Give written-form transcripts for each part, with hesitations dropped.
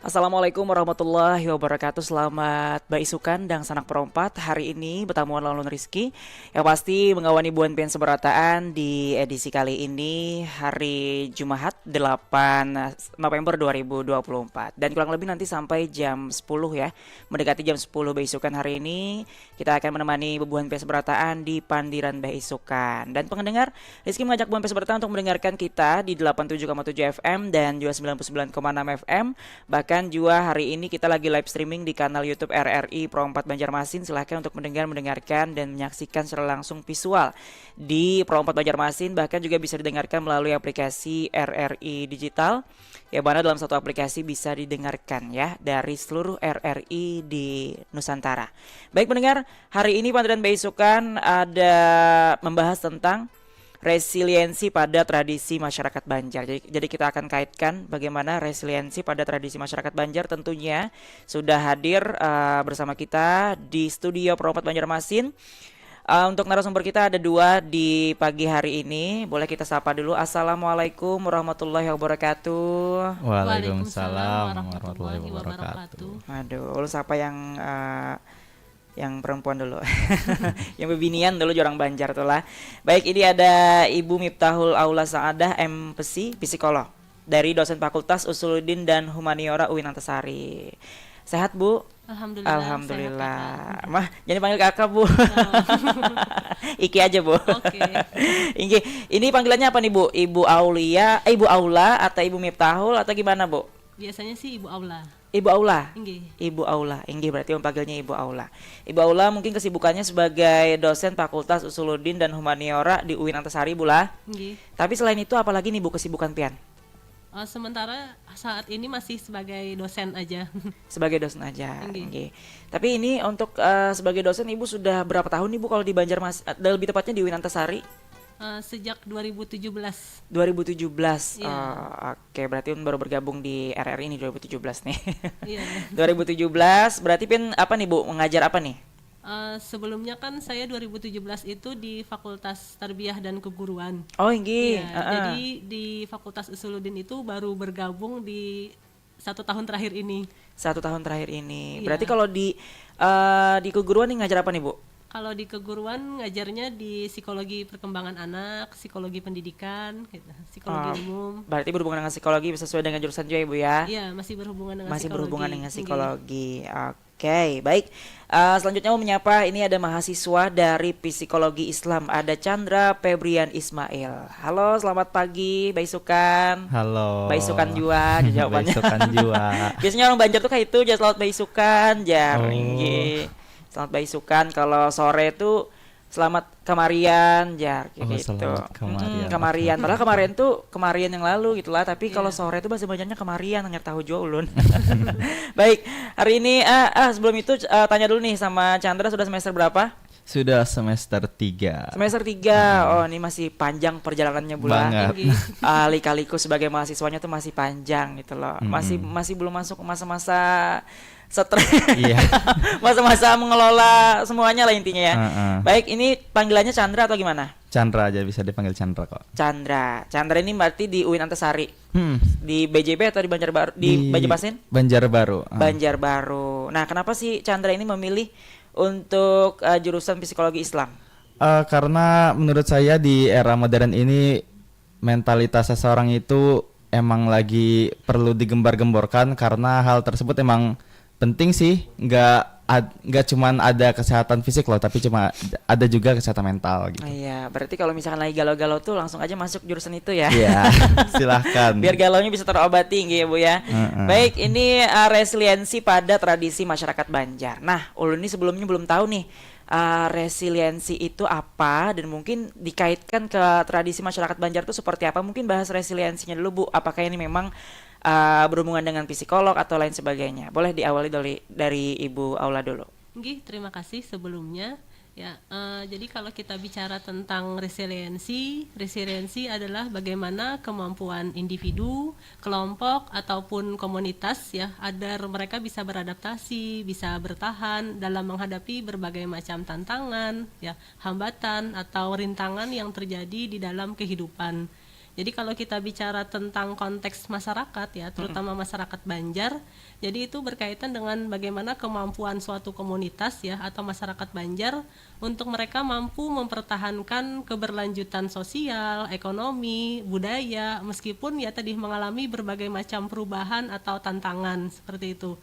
Assalamualaikum warahmatullahi wabarakatuh. Selamat baisukan dan sanak perompat. Hari ini bertamuan lawan Rizky yang pasti mengawani Buan Pian Seberataan di edisi kali ini hari Jumat 8 November 2024. Dan kurang lebih nanti sampai jam 10 ya. Mendekati jam 10 baisukan hari ini kita akan menemani Buan Pian Seberataan di Pandiran Baisukan. Dan pendengar, Rizky mengajak Buan Pian Seberataan untuk mendengarkan kita di 87,7 FM dan juga 99,6 FM. Bahkan juga hari ini kita lagi live streaming di kanal YouTube RRI Pro 4 Banjarmasin. Silahkan untuk mendengarkan dan menyaksikan secara langsung visual di Pro 4 Banjarmasin. Bahkan juga bisa didengarkan melalui aplikasi RRI Digital, ya, mana dalam satu aplikasi bisa didengarkan ya dari seluruh RRI di Nusantara. Baik pendengar, hari ini Pandiran Baisukan ada membahas tentang resiliensi pada tradisi masyarakat Banjar. Jadi kita akan kaitkan bagaimana resiliensi pada tradisi masyarakat Banjar. Tentunya sudah hadir bersama kita di studio Pro 4 Banjarmasin. Untuk narasumber kita ada dua di pagi hari ini. Boleh kita sapa dulu. Assalamualaikum warahmatullahi wabarakatuh. Waalaikumsalam warahmatullahi wabarakatuh. Aduh, lu siapa yang perempuan dulu. Yang bebinian dulu orang Banjar tuh lah. Baik, ini ada Ibu Miftahul Aula Saadah MPsi, psikolog dari dosen Fakultas Usuluddin dan Humaniora UIN Antasari. Sehat, Bu? Alhamdulillah. Sehat, Mah, jadi panggil kakak, Bu. Iki aja, Bu. Oke. Iki, ini panggilannya apa nih, Bu? Ibu Aulia, Ibu Aula atau Ibu Miftahul atau gimana, Bu? Biasanya sih Ibu Aula. Ibu Aula. Inggih. Ibu Aula. Inggih, berarti panggilnya Ibu Aula. Ibu Aula mungkin kesibukannya sebagai dosen Fakultas Usuluddin dan Humaniora di UIN Antasari, Bu lah. Inggih. Tapi selain itu apalagi nih Bu kesibukan pian? Sementara saat ini masih sebagai dosen aja. Sebagai dosen aja. Inggih. Inggih. Tapi ini untuk sebagai dosen Ibu sudah berapa tahun nih Bu kalau di Banjarmasin, lebih tepatnya di UIN Antasari? Sejak 2017. 2017. Iya. Oke, berarti baru bergabung di RRI ini 2017 nih. Iya. 2017 berarti pian apa nih Bu? Mengajar apa nih? Sebelumnya kan saya 2017 itu di Fakultas Tarbiyah dan Keguruan. Oh, inggih. Iya, jadi di Fakultas Usuluddin itu baru bergabung di 1 tahun terakhir ini. 1 tahun terakhir ini. Iya. Berarti kalau di keguruan nih ngajar apa nih Bu? Kalau di keguruan ngajarnya di psikologi perkembangan anak, psikologi pendidikan, gitu, psikologi umum. Berarti berhubungan dengan psikologi sesuai dengan jurusan juga Ibu ya? Iya, masih berhubungan dengan Masih psikologi. berhubungan dengan psikologi. Oke, baik. Selanjutnya mau menyapa, ini ada mahasiswa dari Psikologi Islam, ada Chandra Febrian Ismail. Halo, selamat pagi, Baisukan. Halo. Baisukan jua jawabannya. Baisukan jua. Biasanya orang Banjar tuh kayak itu, selamat Baisukan, jar. Oh. Inggih. Selamat Baisukan. Kalau sore tuh selamat kemarian, jar Oh, gitu. selamat kemarian. Kemarian. Padahal kemarin yang lalu gitulah. Tapi kalau sore itu bahasa Banjarnya kemarian, hanya tahu jua ulun. Baik, hari ini sebelum itu tanya dulu nih sama Chandra, sudah semester berapa? Sudah semester 3. Semester 3. Oh, ini masih panjang perjalanannya bulan. Banget. Lika-liku sebagai mahasiswanya tuh masih panjang gitu loh. Masih belum masuk ke masa-masa stres. Iya. Masa-masa mengelola semuanya lah intinya ya. Baik. Baik, ini panggilannya Chandra atau gimana? Chandra aja, bisa dipanggil Chandra kok. Chandra. Chandra ini berarti di UIN Antasari. Di BJB atau di Banjarbaru? Di Banjarmasin? Banjarbaru. Banjarbaru. Nah, kenapa sih Chandra ini memilih untuk jurusan psikologi Islam? Karena menurut saya di era modern ini mentalitas seseorang itu emang lagi perlu digembar-gemborkan, karena hal tersebut emang penting sih. Nggak cuman ada kesehatan fisik loh, tapi cuma ada juga kesehatan mental gitu. Iya, berarti kalau misalkan lagi galau-galau tuh langsung aja masuk jurusan itu ya. Iya, silahkan. Biar galaunya bisa terobati gitu ya Bu ya. Baik, ini resiliensi pada tradisi masyarakat Banjar. Nah, ulun ini sebelumnya belum tahu nih resiliensi itu apa, dan mungkin dikaitkan ke tradisi masyarakat Banjar itu seperti apa. Mungkin bahas resiliensinya dulu Bu. Apakah ini memang berhubungan dengan psikolog atau lain sebagainya? Boleh diawali dari Ibu Aula dulu. Nggih, terima kasih sebelumnya. Ya, jadi kalau kita bicara tentang resiliensi adalah bagaimana kemampuan individu, kelompok ataupun komunitas ya, agar mereka bisa beradaptasi, bisa bertahan dalam menghadapi berbagai macam tantangan, ya, hambatan atau rintangan yang terjadi di dalam kehidupan. Jadi kalau kita bicara tentang konteks masyarakat ya, terutama masyarakat Banjar, jadi itu berkaitan dengan bagaimana kemampuan suatu komunitas ya atau masyarakat Banjar untuk mereka mampu mempertahankan keberlanjutan sosial, ekonomi, budaya, meskipun ya tadi mengalami berbagai macam perubahan atau tantangan seperti itu.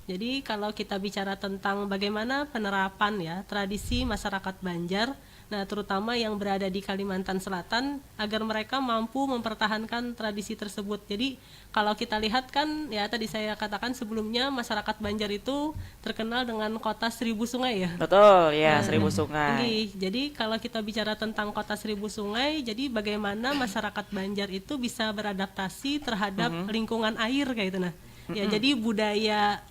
Jadi kalau kita bicara tentang bagaimana penerapan ya tradisi masyarakat Banjar, nah terutama yang berada di Kalimantan Selatan agar mereka mampu mempertahankan tradisi tersebut. Jadi kalau kita lihat kan ya tadi saya katakan sebelumnya masyarakat Banjar itu terkenal dengan kota 1.000 sungai ya. Betul, ya, Nah, 1.000 sungai. jadi kalau kita bicara tentang kota 1.000 sungai, jadi bagaimana masyarakat Banjar itu bisa beradaptasi terhadap lingkungan air kayak gitu nah. Ya jadi budaya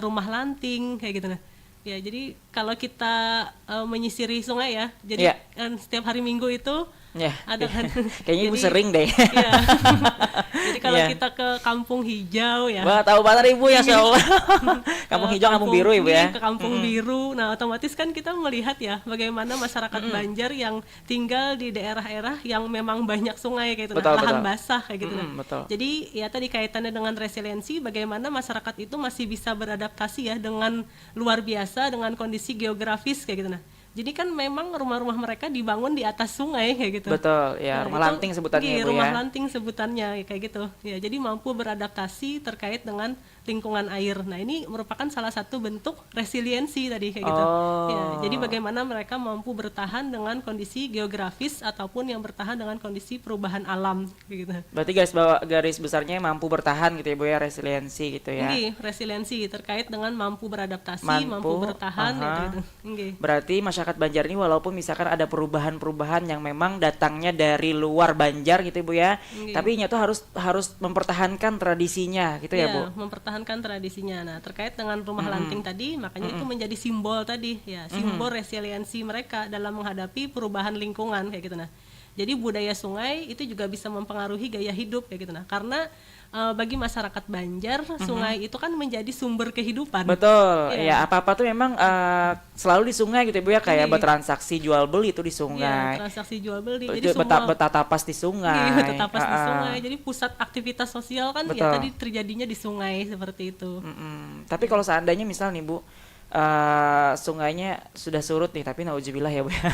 rumah lanting kayak gitu nah. Ya jadi kalau kita menyisiri sungai ya, jadi Iya. kan setiap hari Minggu itu Ya, ada kan. kayaknya ibu Jadi, sering deh. Iya. Jadi kalau Iya. kita ke Kampung Hijau ya. Wah, tahu banget ibu ya, Masya Allah. Kampung hijau, kampung biru ibu ya. Ke Kampung Biru. Nah, otomatis kan kita melihat ya bagaimana masyarakat Banjar yang tinggal di daerah-daerah yang memang banyak sungai kayak gitu, Betul, lahan betul. basah kayak gitu. Nah. Betul. Jadi ya tadi kaitannya dengan resiliensi, bagaimana masyarakat itu masih bisa beradaptasi ya dengan luar biasa dengan kondisi geografis kayak gitu. Nah, jadi kan memang rumah-rumah mereka dibangun di atas sungai kayak gitu. Betul, ya, rumah itu- lanting sebutannya iya, ibu rumah ya. lanting sebutannya kayak gitu. Ya, jadi mampu beradaptasi terkait dengan lingkungan air. Nah, ini merupakan salah satu bentuk resiliensi tadi kayak gitu. Oh. Ya, jadi bagaimana mereka mampu bertahan dengan kondisi geografis ataupun yang bertahan dengan kondisi perubahan alam kayak gitu. Berarti garis besarnya mampu bertahan gitu ya bu ya, resiliensi gitu ya. Ini resiliensi terkait dengan mampu beradaptasi, mampu Mampu, bertahan aha. gitu. Nggih. Berarti masyarakat Banjar ini walaupun misalkan ada perubahan-perubahan yang memang datangnya dari luar Banjar gitu bu ya, Nggih. tapi nya tuh harus mempertahankan tradisinya gitu ya bu. Mempertahankan tradisinya. Nah, terkait dengan rumah lanting tadi, makanya itu menjadi simbol tadi, ya, simbol resiliensi mereka dalam menghadapi perubahan lingkungan kayak gitu. Nah, jadi budaya sungai itu juga bisa mempengaruhi gaya hidup kayak gitu. Nah, karena bagi masyarakat Banjar, sungai itu kan menjadi sumber kehidupan. Betul, Iya. ya apa-apa tuh memang selalu di sungai gitu ya bu ya, kayak Iya. bertransaksi jual beli itu di Iya, sungai. transaksi jual beli. Itu Jadi semua betatapas di sungai. Iya, tetap pas di Ah, ah. sungai. Jadi pusat aktivitas sosial kan Betul. ya tadi terjadinya di sungai seperti itu. Tapi kalau seandainya misal nih bu, sungainya sudah surut nih, tapi nauzubillah ya bu ya.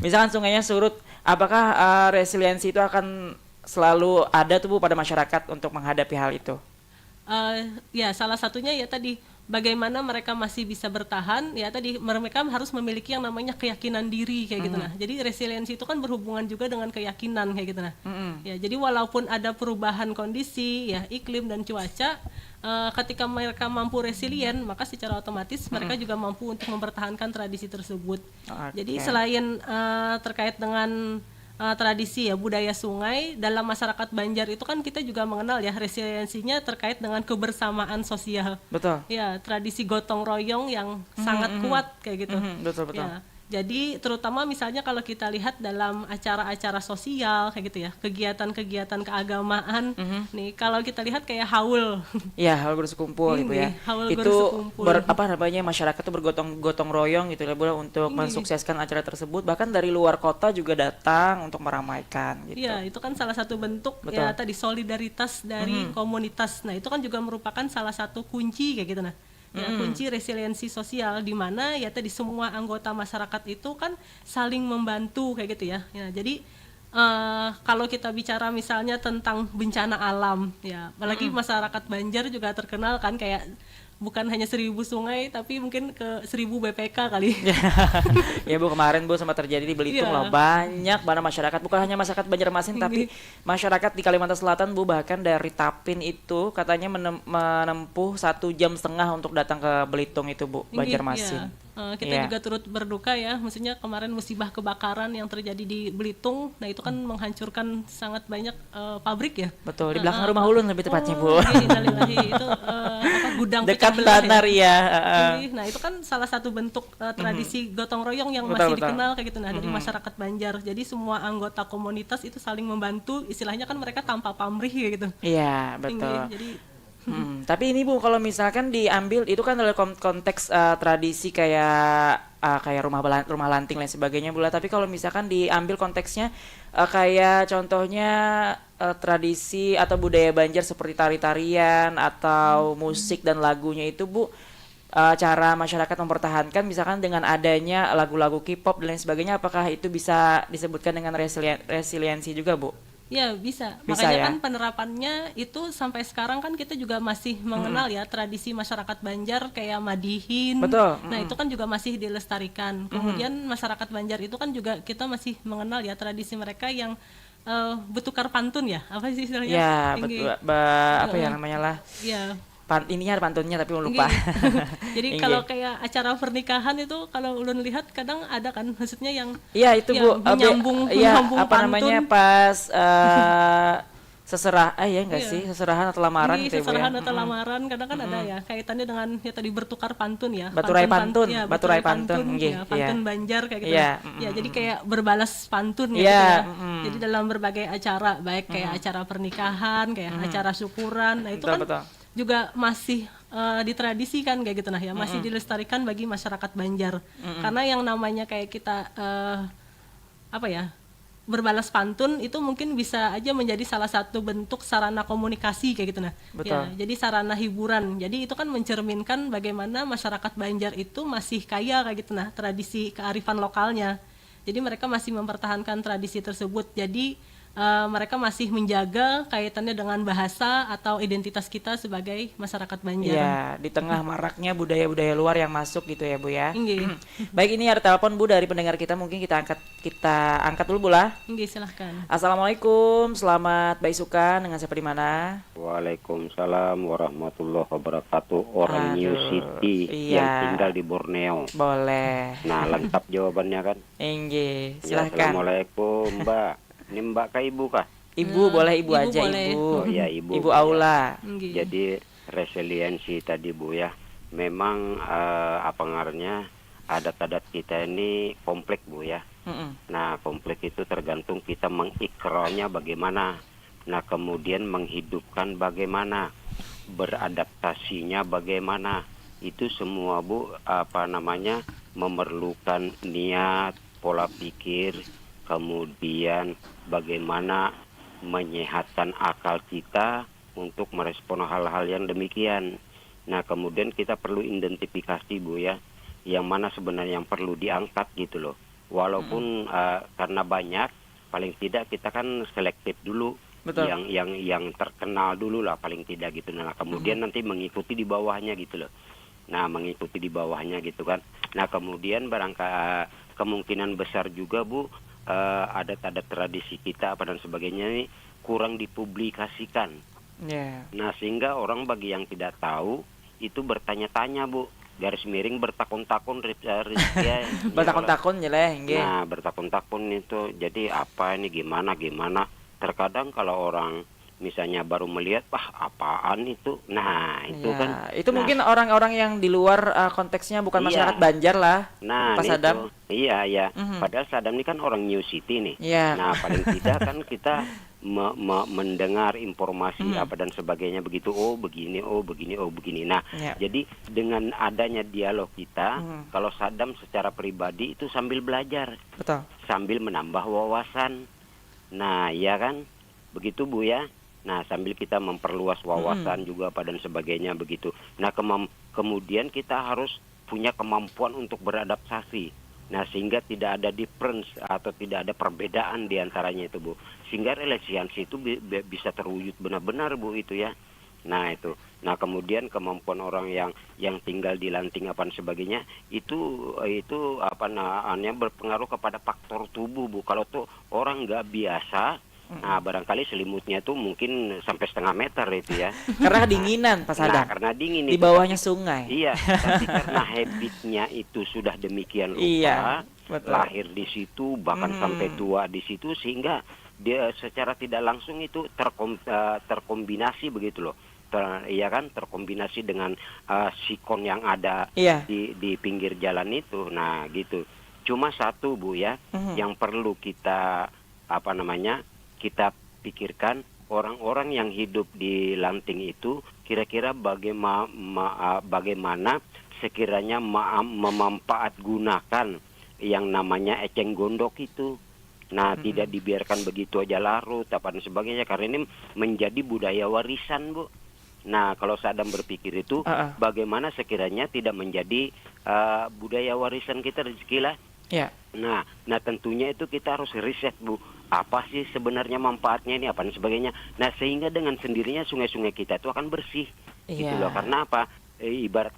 Misalkan sungainya surut, apakah resiliensi itu akan selalu ada tuh bu pada masyarakat untuk menghadapi hal itu? Ya salah satunya ya tadi bagaimana mereka masih bisa bertahan ya tadi mereka harus memiliki yang namanya keyakinan diri kayak gitu nah. Jadi resiliensi itu kan berhubungan juga dengan keyakinan kayak gitu nah. Ya jadi walaupun ada perubahan kondisi ya iklim dan cuaca ketika mereka mampu resilient maka secara otomatis mereka juga mampu untuk mempertahankan tradisi tersebut. Jadi Oke. selain terkait dengan tradisi ya budaya sungai dalam masyarakat Banjar itu kan kita juga mengenal ya resiliensinya terkait dengan kebersamaan sosial. Betul. Ya, tradisi gotong royong yang sangat kuat kayak gitu. Betul betul. Ya, jadi terutama misalnya kalau kita lihat dalam acara-acara sosial kayak gitu ya, kegiatan-kegiatan keagamaan. Nih, kalau kita lihat kayak haul. Iya, haul bersekumpul ibu ya. Ini, haul Itu bersekumpul. apa namanya masyarakat tuh bergotong royong gitu ya bu untuk mensukseskan acara tersebut. Bahkan dari luar kota juga datang untuk meramaikan gitu. Iya, itu kan salah satu bentuk Betul. ya tadi solidaritas dari komunitas. Nah, itu kan juga merupakan salah satu kunci kayak gitu nah. Ya, kunci resiliensi sosial di mana ya tadi semua anggota masyarakat itu kan saling membantu kayak gitu ya. Ya, jadi kalau kita bicara misalnya tentang bencana alam ya, apalagi masyarakat Banjar juga terkenal kan kayak bukan hanya 1.000 sungai tapi mungkin ke 1.000 BPK kali. Ya bu, kemarin bu sempat terjadi di Belitung Iya. loh, banyak mana masyarakat, bukan hanya masyarakat Banjarmasin tapi masyarakat di Kalimantan Selatan bu, bahkan dari Tapin itu katanya menempuh 1,5 jam untuk datang ke Belitung itu bu, Banjarmasin. Kita Iya. juga turut berduka ya, maksudnya kemarin musibah kebakaran yang terjadi di Belitung, nah itu kan menghancurkan sangat banyak pabrik ya. Betul, di belakang rumah Ulun lebih tepatnya bu. Iya, innalillahi. Itu gudang Dekat pecah belah Banar ya. Iya, nah itu kan salah satu bentuk tradisi gotong royong yang Betul, masih betul. dikenal kayak gitu nah dari masyarakat Banjar. Jadi semua anggota komunitas itu saling membantu, istilahnya kan mereka tanpa pamrih kayak gitu. Iya betul. Jadi Tapi ini Bu, kalau misalkan diambil itu kan dalam konteks tradisi kayak rumah lanting lain sebagainya Bu. Tapi kalau misalkan diambil konteksnya kayak contohnya tradisi atau budaya Banjar seperti tari-tarian atau musik dan lagunya itu Bu, cara masyarakat mempertahankan misalkan dengan adanya lagu-lagu K-pop dan lain sebagainya, apakah itu bisa disebutkan dengan resiliensi juga Bu? Ya bisa, Bisa makanya ya? kan penerapannya itu sampai sekarang kan kita juga masih mengenal ya tradisi masyarakat Banjar kayak madihin. Betul. Nah itu kan juga masih dilestarikan. Kemudian masyarakat Banjar itu kan juga kita masih mengenal ya tradisi mereka yang bertukar pantun ya, apa sih istilahnya? Ya, Tinggi. apa ya namanya lah? Ya, Ininya ada pantunnya tapi lupa. Inggih. Jadi Inggih. kalau kayak acara pernikahan itu kalau ulun lihat kadang ada kan maksudnya yang Iya itu Bu, iya menyambung apa namanya pantun. pas ya enggak Iya. sih, seserahan atau lamaran Ini gitu ya Bu ya. seserahan atau lamaran kadang kan ada ya kaitannya dengan ya tadi bertukar pantun ya. Baturai pantun, ya, baturai pantun, nggih, ya, iya. pantun Banjar kayak gitu. Iya, Ya, jadi kayak berbalas pantun ya Iya, gitu ya. Jadi dalam berbagai acara baik kayak acara pernikahan, kayak acara syukuran. Nah, itu Betul, kan betul. juga masih ditradisikan kayak gitu nah ya, masih dilestarikan bagi masyarakat Banjar. Karena yang namanya kayak kita apa ya? Berbalas pantun itu mungkin bisa aja menjadi salah satu bentuk sarana komunikasi kayak gitu nah. Betul. Ya, jadi sarana hiburan. Jadi itu kan mencerminkan bagaimana masyarakat Banjar itu masih kaya kayak gitu nah, tradisi kearifan lokalnya. Jadi mereka masih mempertahankan tradisi tersebut. Jadi mereka masih menjaga kaitannya dengan bahasa atau identitas kita sebagai masyarakat Banjar. Iya, di tengah maraknya budaya-budaya luar yang masuk gitu ya Bu ya. Inggih. Baik, ini ada telepon Bu dari pendengar kita, mungkin kita angkat dulu Bu lah. Inggih, silahkan. Assalamualaikum, selamat baisukan, dengan siapa di mana? Waalaikumsalam warahmatullahi wabarakatuh. Orang New Aduh, City iya. yang tinggal di Borneo. Boleh. Nah, lengkap jawabannya kan? Inggih, Ya, silahkan. Assalamualaikum, Mbak. Ini Mbak kah Ibu kah? Ibu boleh ibu Ibu aja boleh. Ibu. Oh ya, Ibu. Ibu Aula. Inggih. Jadi resiliensi tadi Bu ya. Memang apa ngarannya adat-adat kita ini kompleks Bu ya. Mm-mm. Nah, kompleks itu tergantung kita mengikrarnya bagaimana. Nah, kemudian menghidupkan bagaimana, beradaptasinya bagaimana. Itu semua Bu apa namanya memerlukan niat, pola pikir, kemudian bagaimana menyehatkan akal kita untuk merespon hal-hal yang demikian. Nah, kemudian kita perlu identifikasi Bu ya, yang mana sebenarnya yang perlu diangkat gitu loh. Walaupun karena banyak, paling tidak kita kan selektif dulu. Betul. Yang terkenal dulu lah paling tidak gitu. Nah, kemudian nanti mengikuti di bawahnya gitu loh. Nah, mengikuti di bawahnya gitu kan. Nah, kemudian barangkali kemungkinan besar juga Bu, adat-adat tradisi kita apa dan sebagainya ini kurang dipublikasikan. Ya. Nah, sehingga orang bagi yang tidak tahu itu bertanya-tanya Bu, garis miring bertakun-takun ya. Bertakun-takun ya lah, nggih. Nah, bertakun-takun itu jadi apa ini gimana. Terkadang kalau orang misalnya baru melihat, wah apaan itu. Nah, itu Ya, kan. itu Nah, mungkin orang-orang yang di luar konteksnya bukan Iya. masyarakat Banjar lah. Nah, Pak itu. Sadam. Iya. Padahal Sadam ini kan orang New City nih. Iya. Nah, paling tidak kan kita mendengar informasi apa dan sebagainya begitu. Oh begini. Nah, Iya. jadi dengan adanya dialog kita, kalau Sadam secara pribadi itu sambil belajar, Betul. sambil menambah wawasan. Nah, ya kan, begitu Bu ya. Nah, sambil kita memperluas wawasan juga apa dan sebagainya begitu. Nah, kemudian kita harus punya kemampuan untuk beradaptasi. Nah, sehingga tidak ada difference atau tidak ada perbedaan di antaranya itu Bu. Sehingga resiliensi itu bisa terwujud benar-benar Bu itu ya. Nah, itu. Nah, kemudian kemampuan orang yang tinggal di lanting apa dan sebagainya itu apa namanya berpengaruh kepada faktor tubuh Bu. Kalau tuh orang nggak biasa, nah barangkali selimutnya tuh mungkin sampai 1/2 meter itu ya. Karena kedinginan Pak Nah, Sadam. karena dingin Di itu. bawahnya sungai. Iya, tapi karena habitnya itu sudah demikian rupa, Iya, betul. lahir di situ, bahkan sampai tua di situ, sehingga dia secara tidak langsung itu terkombinasi begitu loh. Iya kan, terkombinasi dengan sikon yang ada Iya. di pinggir jalan itu. Nah, gitu. Cuma satu Bu ya, yang perlu kita apa namanya kita pikirkan orang-orang yang hidup di Lanting itu kira-kira bagaimana sekiranya memanfaat gunakan yang namanya eceng gondok itu. Nah, tidak dibiarkan begitu aja larut apa dan sebagainya, karena ini menjadi budaya warisan, Bu. Nah, kalau Sadam berpikir itu bagaimana sekiranya tidak menjadi budaya warisan kita, Rizky lah. Ya. Nah, tentunya itu kita harus riset, Bu. Apa sih sebenarnya manfaatnya ini apa dan sebagainya. Nah, sehingga dengan sendirinya sungai-sungai kita itu akan bersih. Gitu Iya. loh. Karena apa? Ibarat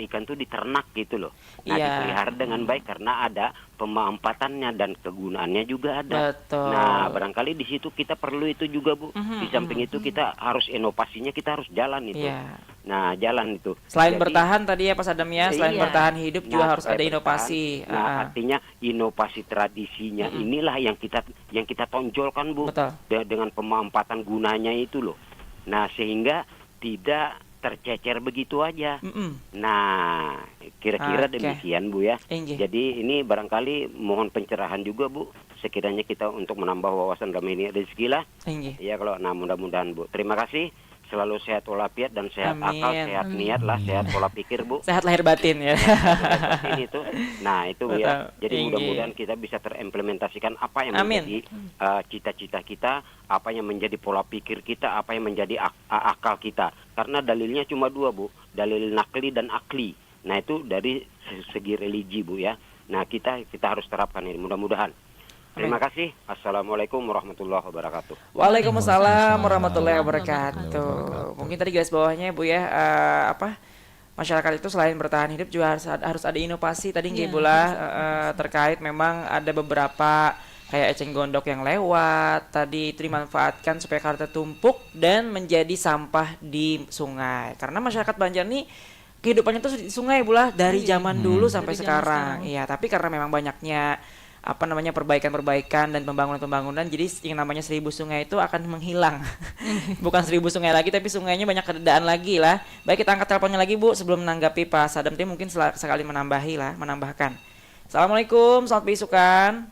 ikan tuh diternak gitu loh. Nah, Iya. dipelihara dengan baik karena ada pemanfaatannya dan kegunaannya juga ada. Betul. Nah, barangkali di situ kita perlu itu juga, Bu. Di samping itu kita harus inovasinya, kita harus jalan itu. Iya. Nah, jalan itu. Selain Jadi, bertahan tadi ya Pak Sadam ya, selain iya. bertahan hidup juga Nah, harus supaya ada bertahan. inovasi. Nah, artinya inovasi tradisinya inilah yang kita tonjolkan, Bu. Betul. Dengan pemanfaatan gunanya itu loh. Nah, sehingga tidak tercecer begitu aja. Nah, kira-kira Oke. demikian, Bu ya. Inggih. Jadi ini barangkali mohon pencerahan juga, Bu. Sekiranya kita untuk menambah wawasan dalam ini rezeki lah. Inggih. Ya kalau mudah-mudahan, Bu. Terima kasih. Selalu sehat walafiat dan sehat Amin. akal, sehat niat lah, sehat pola pikir, Bu. Sehat lahir batin ya. Ini tuh. Nah, itu Bu ya. Betul. Jadi Tinggi. mudah-mudahan kita bisa terimplementasikan apa yang Amin. menjadi cita-cita kita, apa yang menjadi pola pikir kita, apa yang menjadi akal kita. Karena dalilnya cuma dua, Bu. Dalil nakli dan akli. Nah, itu dari segi religi, Bu ya. Nah, kita harus terapkan ini mudah-mudahan. Terima kasih. Assalamualaikum warahmatullahi wabarakatuh. Waalaikumsalam warahmatullahi wabarakatuh. Mungkin tadi garis bawahnya Bu ya, masyarakat itu selain bertahan hidup juga harus ada inovasi tadi nggih Iya, Bu lah, terkait memang ada beberapa kayak eceng gondok yang lewat tadi itu dimanfaatkan supaya karena tertumpuk dan menjadi sampah di sungai. Karena masyarakat Banjar nih kehidupannya tuh di sungai Bu lah dari zaman dulu sampai Dari zaman sekarang. sekarang. Iya, tapi karena memang banyaknya perbaikan-perbaikan dan pembangunan-pembangunan, jadi yang namanya 1000 sungai itu akan menghilang. Bukan 1000 sungai lagi, tapi sungainya banyak kededaan lagi lah. Baik, kita angkat teleponnya lagi Bu sebelum menanggapi Pak Sadam tadi, mungkin sekali menambahkan. Assalamualaikum, selamat beisukan.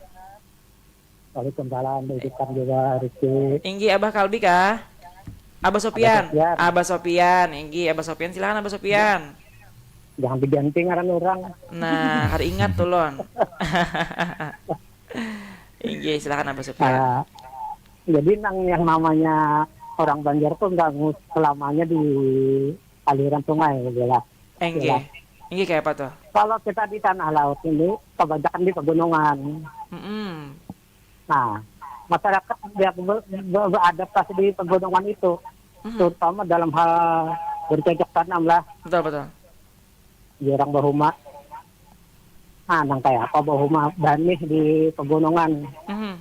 Waalaikumsalam, begitu juga Rizky. Inggi Abah Kalbi kah? Abah Sopian. Sopian. Abah Sopian, Inggi Abah Sopian, silakan Abah Sopian. Jangan diganti ngaran orang. Nah, hari ingat tuh Lon. Inggi, silakan Abah Sopian. Nah, jadi yang namanya orang Banjar tuh nggak selamanya di aliran sungai, gitu lah. Inggi. Inggi kayak apa tuh? Kalau kita di tanah laut ini, kebanyakan di pegunungan. Mm-mm. Nah, masyarakat yang beradaptasi di pegunungan itu, terutama dalam hal bercocok tanam lah, Betul. jarang bahuma. Nah, nang kayak apa bahuma banih di pegunungan. Mhm.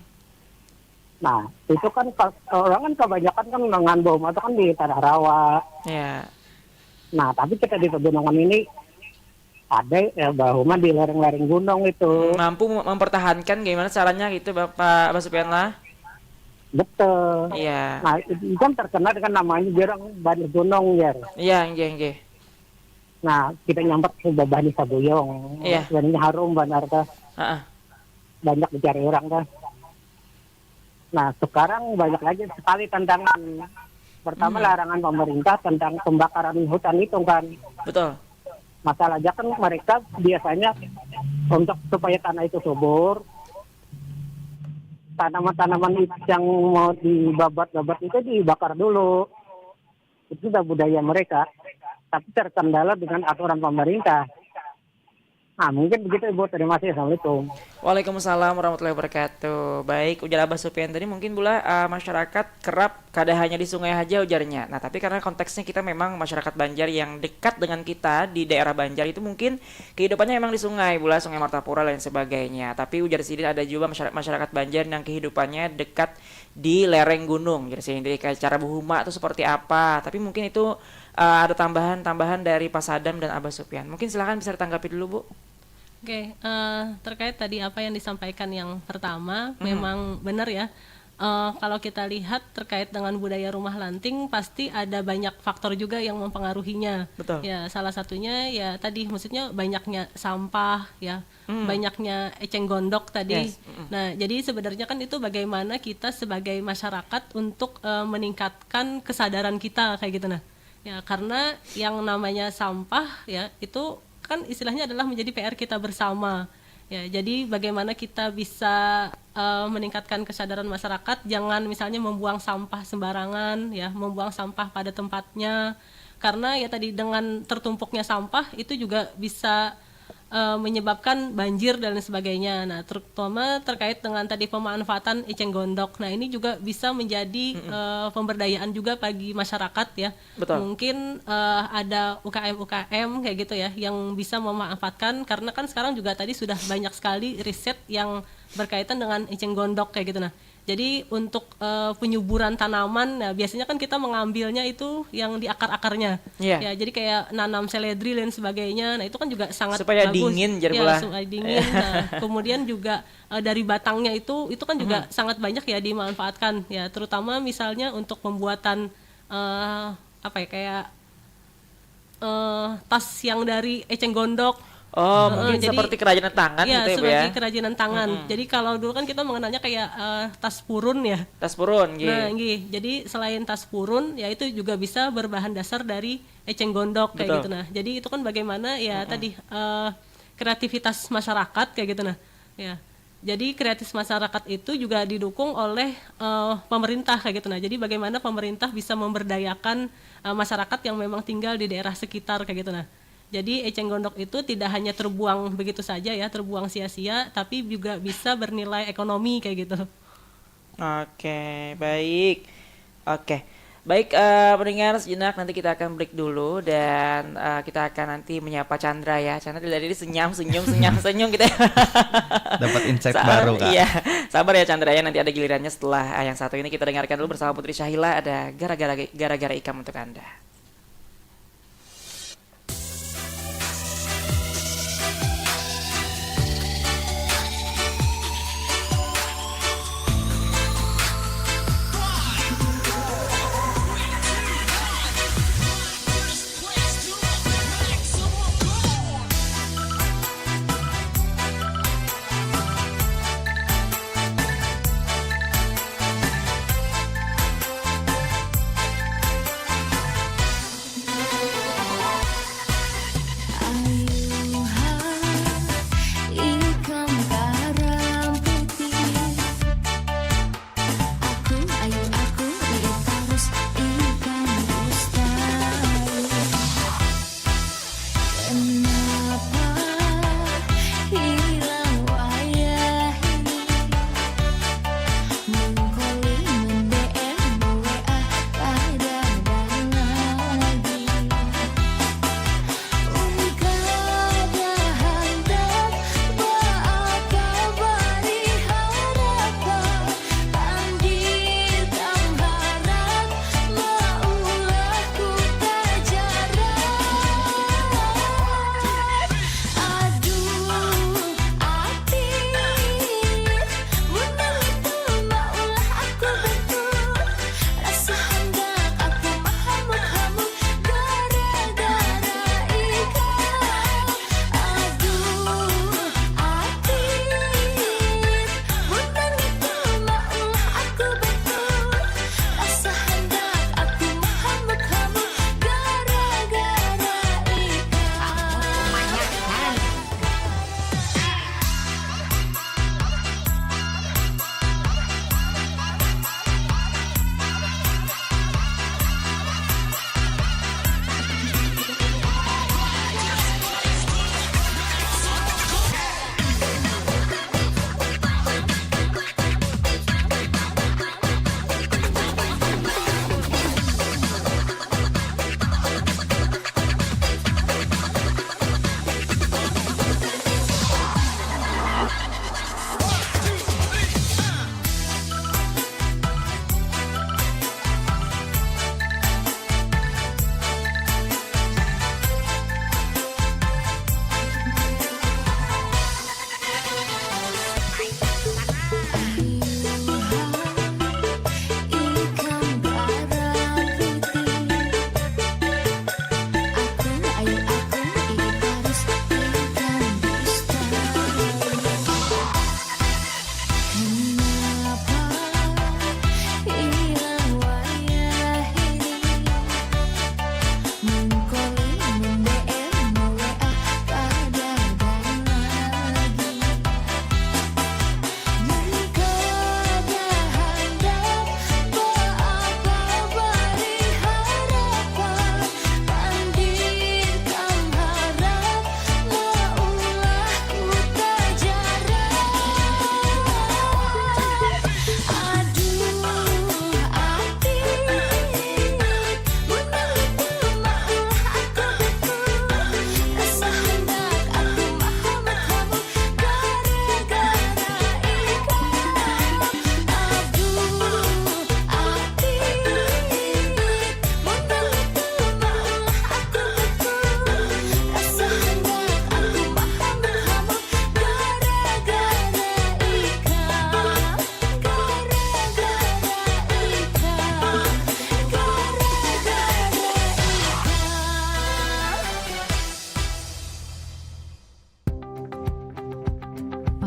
Nah, itu kan orang kan kebanyakan kan dengan bahuma itu kan di tanah rawa. Ya. Nah, tapi kita di pegunungan ini ada bahuma di lereng-lereng gunung itu. Mampu mempertahankan gimana caranya gitu Bapak Abah Sopian lah. Betul. Iya. Nah, itu kan terkenal dengan namanya jarang banih gunung ya. Iya, Inggi. Nah, kita nyamper ke Babani Sabuyong. Iya. Sebenarnya harum benar dah. Heeh. Banyak dicari orang dah. Nah, sekarang banyak lagi sekali tantangan. Pertama larangan pemerintah tentang pembakaran hutan itu kan. Betul. Masalahnya kan mereka biasanya untuk supaya tanah itu subur, tanaman-tanaman yang mau dibabat-babat itu dibakar dulu. Itu sudah budaya mereka. Tapi terkendala dengan aturan pemerintah. Nah, mungkin begitu Ibu. Terima kasih. Assalamualaikum. Waalaikumsalam warahmatullahi wabarakatuh. Baik, ujar Abah Sopian tadi mungkin pula masyarakat kerap kada hanya di sungai aja ujarnya. Nah, tapi karena konteksnya kita memang masyarakat Banjar yang dekat dengan kita di daerah Banjar itu mungkin kehidupannya memang di sungai, pula Sungai Martapura dan sebagainya. Tapi ujar Sidin ada juga masyarakat Banjar yang kehidupannya dekat di lereng gunung. Jadi sehingga kayak cara buhuma itu seperti apa. Tapi mungkin itu ada tambahan dari Pak Sadam dan Abah Sopian. Mungkin silakan bisa ditanggapi dulu, Bu. Oke, terkait tadi apa yang disampaikan yang pertama, memang benar ya. kalau kita lihat terkait dengan budaya rumah lanting pasti ada banyak faktor juga yang mempengaruhinya. Betul. Ya, salah satunya ya tadi maksudnya banyaknya sampah ya, banyaknya eceng gondok tadi. Yes. Nah, jadi sebenarnya kan itu bagaimana kita sebagai masyarakat untuk meningkatkan kesadaran kita kayak gitu nah. Ya, karena yang namanya sampah ya itu kan istilahnya adalah menjadi PR kita bersama. Ya, jadi bagaimana kita bisa meningkatkan kesadaran masyarakat, jangan misalnya membuang sampah sembarangan, ya, membuang sampah pada tempatnya, karena ya tadi dengan tertumpuknya sampah itu juga bisa menyebabkan banjir dan lain sebagainya. Nah, terutama terkait dengan tadi pemanfaatan eceng gondok. Nah, ini juga bisa menjadi pemberdayaan juga bagi masyarakat ya. Betul. Mungkin ada UKM kayak gitu ya yang bisa memanfaatkan, karena kan sekarang juga tadi sudah banyak sekali riset yang berkaitan dengan eceng gondok kayak gitu nah. Jadi untuk penyuburan tanaman, nah biasanya kan kita mengambilnya itu yang di akar-akarnya. Iya. Ya, jadi kayak nanam seledri dan sebagainya. Nah, itu kan juga sangat Supaya bagus. dingin, jadi ya, pula. supaya dingin. Nah, kemudian juga dari batangnya itu kan juga sangat banyak ya dimanfaatkan. Ya, terutama misalnya untuk pembuatan apa ya kayak tas yang dari eceng gondok. Oh, mungkin jadi- seperti kerajinan tangan Ya, gitu ya, Bu sebagai ya. kerajinan tangan. Jadi kalau dulu kan kita mengenalnya kayak tas purun ya. Tas purun gitu. Nah, jadi selain tas purun, ya itu juga bisa berbahan dasar dari eceng gondok kayak Betul. gitu nah. Jadi itu kan bagaimana ya tadi kreativitas masyarakat kayak gitu nah. Ya. Jadi kreativitas masyarakat itu juga didukung oleh pemerintah kayak gitu nah. Jadi bagaimana pemerintah bisa memberdayakan masyarakat yang memang tinggal di daerah sekitar kayak gitu nah. Jadi eceng gondok itu tidak hanya terbuang begitu saja ya, terbuang sia-sia, tapi juga bisa bernilai ekonomi kayak gitu. Oke, baik. Oke. Baik, pendengar sejenak nanti kita akan break dulu dan kita akan nanti menyapa Chandra ya. Chandra dari tadi senyum kita. Dapat insight baru, Kak. Iya, sabar ya Chandra ya, nanti ada gilirannya setelah yang satu ini. Kita dengarkan dulu bersama Putri Syahila, ada gara-gara ikam untuk Anda.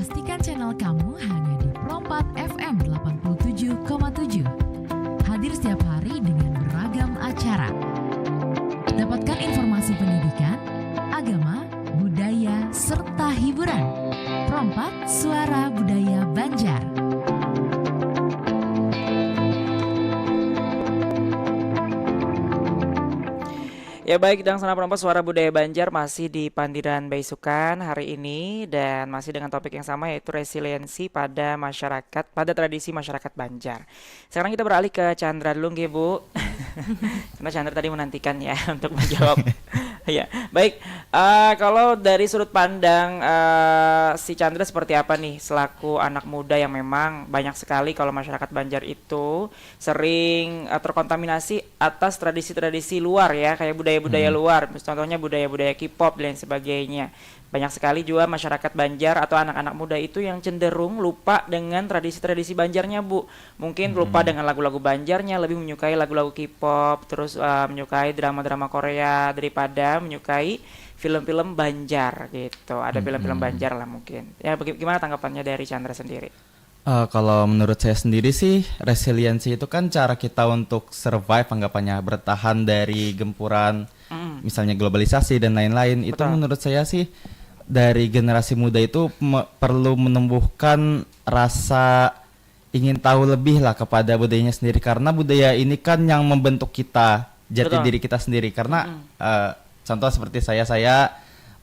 Pastikan channel kamu hanya di Pro4 FM 87,7. Hadir setiap hari dengan beragam acara. Dapatkan informasi pendidikan, agama, budaya, serta hiburan. Pro4 Suara Budaya Banjar. Ya baik, dan sana perempat Suara Budaya Banjar masih di Pandiran Baisukan hari ini dan masih dengan topik yang sama yaitu resiliensi pada masyarakat, pada tradisi masyarakat Banjar. Sekarang kita beralih ke Chandra dulu nggih, Bu. Karena Chandra tadi menantikan ya untuk menjawab. Ya, baik. Kalau dari sudut pandang si Chandra seperti apa nih selaku anak muda yang memang banyak sekali kalau masyarakat Banjar itu sering terkontaminasi atas tradisi-tradisi luar ya, kayak budaya-budaya luar, contohnya budaya-budaya K-pop dan lain sebagainya. Banyak sekali juga masyarakat Banjar atau anak-anak muda itu yang cenderung lupa dengan tradisi-tradisi Banjarnya, Bu. Mungkin lupa dengan lagu-lagu Banjarnya, lebih menyukai lagu-lagu K-pop, terus menyukai drama-drama Korea daripada menyukai film-film Banjar gitu. Ada film-film Banjar lah mungkin. Ya, bagaimana tanggapannya dari Chandra sendiri? Kalau menurut saya sendiri sih, resiliensi itu kan cara kita untuk survive, anggapannya bertahan dari gempuran, misalnya globalisasi dan lain-lain. Itu Betul. menurut saya sih dari generasi muda itu perlu menumbuhkan rasa ingin tahu lebih lah kepada budayanya sendiri, karena budaya ini kan yang membentuk kita, jati Betul. diri kita sendiri. Karena contoh seperti saya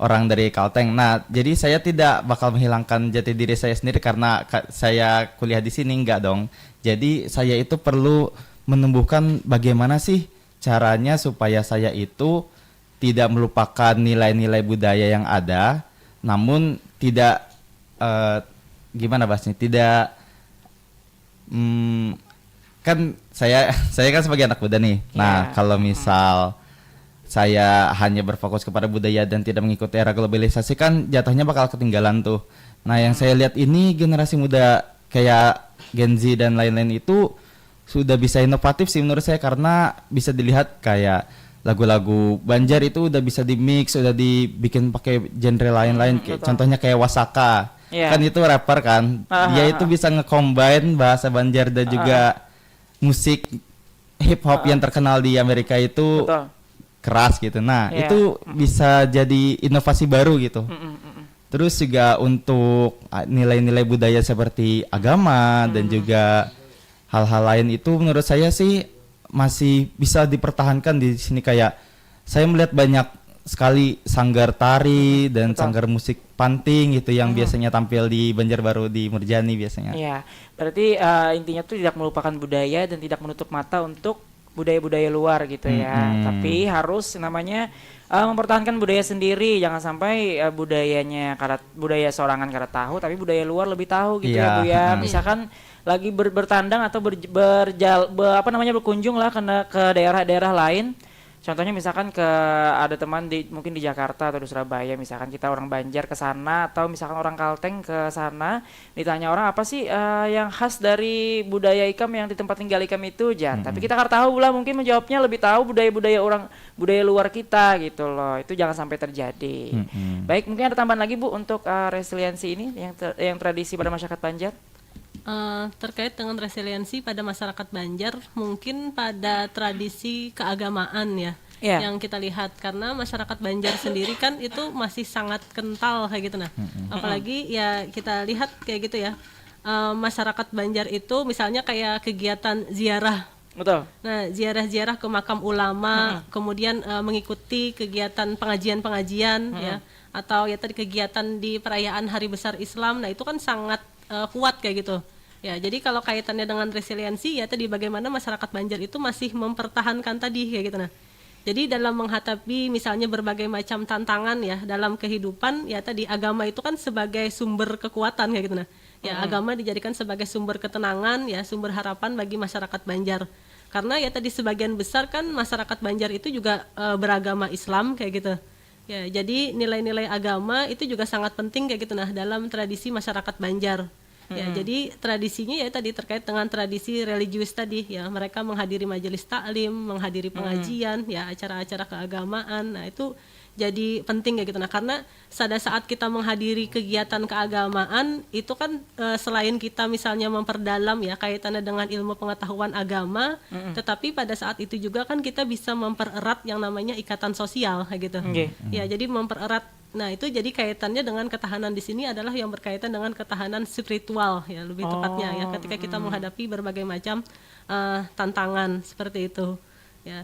orang dari Kalteng. Nah, jadi saya tidak bakal menghilangkan jati diri saya sendiri karena saya kuliah di sini, enggak dong. Jadi saya itu perlu menumbuhkan bagaimana sih caranya supaya saya itu tidak melupakan nilai-nilai budaya yang ada, namun tidak gimana bahasnya, tidak kan saya kan sebagai anak muda nih. Nah, Ya. kalau misal saya hanya berfokus kepada budaya dan tidak mengikuti era globalisasi, kan jatuhnya bakal ketinggalan tuh. Nah, yang saya lihat ini generasi muda kayak Gen Z dan lain-lain itu sudah bisa inovatif sih menurut saya, karena bisa dilihat kayak lagu-lagu Banjar itu udah bisa di-mix, udah dibikin pakai genre lain-lain. Contohnya kayak Wasaka. Iya. Kan itu rapper kan. Dia itu bisa nge-combine bahasa Banjar dan juga musik hip hop yang terkenal di Amerika itu Betul. keras gitu. Nah, Iya. itu bisa jadi inovasi baru gitu. Terus juga untuk nilai-nilai budaya seperti agama dan juga hal-hal lain itu menurut saya sih masih bisa dipertahankan di sini. Kayak saya melihat banyak sekali sanggar tari dan sanggar musik panting gitu yang biasanya tampil di Banjarbaru di Murjani biasanya. Iya, berarti intinya tuh tidak melupakan budaya dan tidak menutup mata untuk budaya-budaya luar gitu ya. Tapi harus namanya mempertahankan budaya sendiri, jangan sampai budaya sorangan kada tahu, tapi budaya luar lebih tahu gitu ya, Bu ya. Misalkan lagi bertandang atau berkunjung lah ke daerah-daerah lain. Contohnya misalkan ada teman mungkin di Jakarta atau di Surabaya, misalkan kita orang Banjar ke sana atau misalkan orang Kalteng ke sana, ditanya orang apa sih yang khas dari budaya Ikam yang di tempat tinggal Ikam itu, tapi kita kan tahu lah, mungkin menjawabnya lebih tahu budaya luar kita gitu loh. Itu jangan sampai terjadi. Baik, mungkin ada tambahan lagi Bu untuk resiliensi ini yang tradisi pada masyarakat Banjar. Terkait dengan resiliensi pada masyarakat Banjar, mungkin pada tradisi keagamaan ya, yang kita lihat, karena masyarakat Banjar sendiri kan itu masih sangat kental kayak gitu. Nah, apalagi ya kita lihat kayak gitu ya, masyarakat Banjar itu misalnya kayak kegiatan ziarah. Betul. Nah, ziarah-ziarah ke makam ulama, kemudian mengikuti kegiatan pengajian-pengajian ya, atau ya tadi kegiatan di perayaan Hari Besar Islam. Nah, itu kan sangat kuat kayak gitu. Ya, jadi kalau kaitannya dengan resiliensi ya tadi bagaimana masyarakat Banjar itu masih mempertahankan tadi kayak gitu. Nah, jadi dalam menghadapi misalnya berbagai macam tantangan ya dalam kehidupan, ya tadi agama itu kan sebagai sumber kekuatan kayak gitu. Nah, ya agama dijadikan sebagai sumber ketenangan ya, sumber harapan bagi masyarakat Banjar. Karena ya tadi sebagian besar kan masyarakat Banjar itu juga beragama Islam kayak gitu. Ya, jadi nilai-nilai agama itu juga sangat penting kayak gitu nah dalam tradisi masyarakat Banjar. Ya, jadi tradisinya ya tadi terkait dengan tradisi religius tadi ya, mereka menghadiri majelis taklim, menghadiri pengajian, ya acara-acara keagamaan. Nah, itu jadi penting kayak gitu. Nah, karena pada saat kita menghadiri kegiatan keagamaan itu kan selain kita misalnya memperdalam ya kaitannya dengan ilmu pengetahuan agama, tetapi pada saat itu juga kan kita bisa mempererat yang namanya ikatan sosial kayak gitu. Ya, jadi mempererat. Nah, itu jadi kaitannya dengan ketahanan di sini adalah yang berkaitan dengan ketahanan spiritual ya lebih tepatnya ya ketika kita menghadapi berbagai macam tantangan seperti itu. Ya.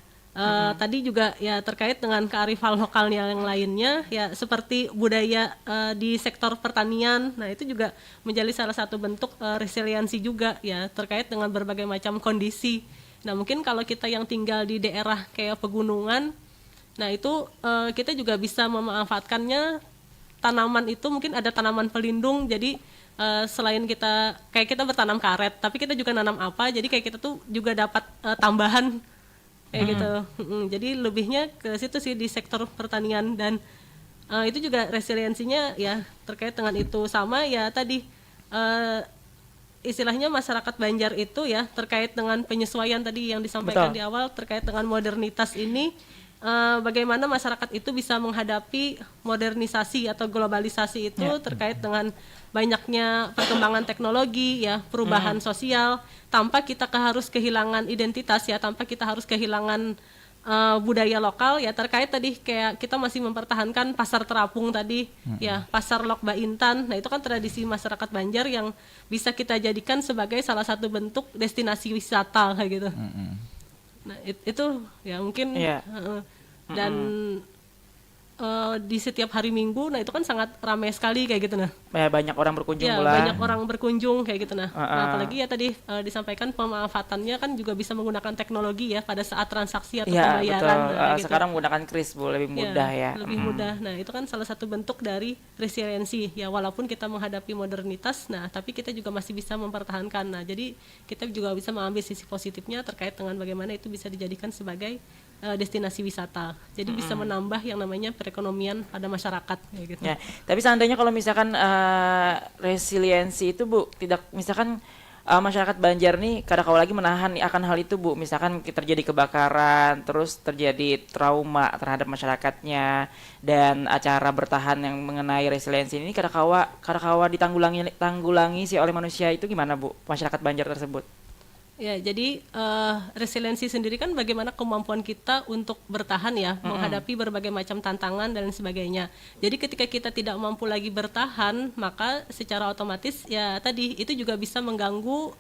Tadi juga ya terkait dengan kearifan lokal yang lainnya ya seperti budaya di sektor pertanian. Nah, itu juga menjadi salah satu bentuk resiliensi juga ya terkait dengan berbagai macam kondisi. Nah, mungkin kalau kita yang tinggal di daerah kayak pegunungan, nah itu kita juga bisa memanfaatkannya. Tanaman itu mungkin ada tanaman pelindung, jadi selain kita kayak kita bertanam karet, tapi kita juga nanam apa, jadi kayak kita tuh juga dapat tambahan kayak gitu. Jadi lebihnya ke situ sih di sektor pertanian, dan itu juga resiliensinya ya terkait dengan itu. Sama ya tadi istilahnya masyarakat Banjar itu ya terkait dengan penyesuaian tadi yang disampaikan di awal terkait dengan modernitas ini. Bagaimana masyarakat itu bisa menghadapi modernisasi atau globalisasi itu terkait dengan banyaknya perkembangan teknologi ya, perubahan sosial, tanpa kita harus kehilangan identitas ya, tanpa kita harus kehilangan budaya lokal ya, terkait tadi kayak kita masih mempertahankan pasar terapung tadi ya, pasar Lok Baintan. Nah, itu kan tradisi masyarakat Banjar yang bisa kita jadikan sebagai salah satu bentuk destinasi wisata kayak gitu. Nah, itu ya mungkin dan di setiap hari Minggu, nah itu kan sangat ramai sekali kayak gitu. Nah, banyak orang berkunjung ya, pula. banyak orang berkunjung kayak gitu. Nah, apalagi ya tadi disampaikan pemanfaatannya kan juga bisa menggunakan teknologi ya pada saat transaksi atau pembayaran. Nah, gitu. Sekarang menggunakan kris Bu, lebih mudah ya. Lebih mudah. Nah, itu kan salah satu bentuk dari resiliensi ya, walaupun kita menghadapi modernitas, nah tapi kita juga masih bisa mempertahankan. Nah, jadi kita juga bisa mengambil sisi positifnya terkait dengan bagaimana itu bisa dijadikan sebagai destinasi wisata. Jadi bisa menambah yang namanya perekonomian pada masyarakat kayak gitu. Ya, tapi seandainya kalau misalkan resiliensi itu Bu, tidak misalkan masyarakat Banjar nih kadang-kala lagi menahan akan hal itu Bu, misalkan terjadi kebakaran, terus terjadi trauma terhadap masyarakatnya, dan acara bertahan yang mengenai resiliensi ini kadang-kala ditanggulangi sih oleh manusia, itu gimana Bu, masyarakat Banjar tersebut? Ya, jadi resiliensi sendiri kan bagaimana kemampuan kita untuk bertahan ya, menghadapi berbagai macam tantangan dan sebagainya. Jadi ketika kita tidak mampu lagi bertahan, maka secara otomatis ya tadi itu juga bisa mengganggu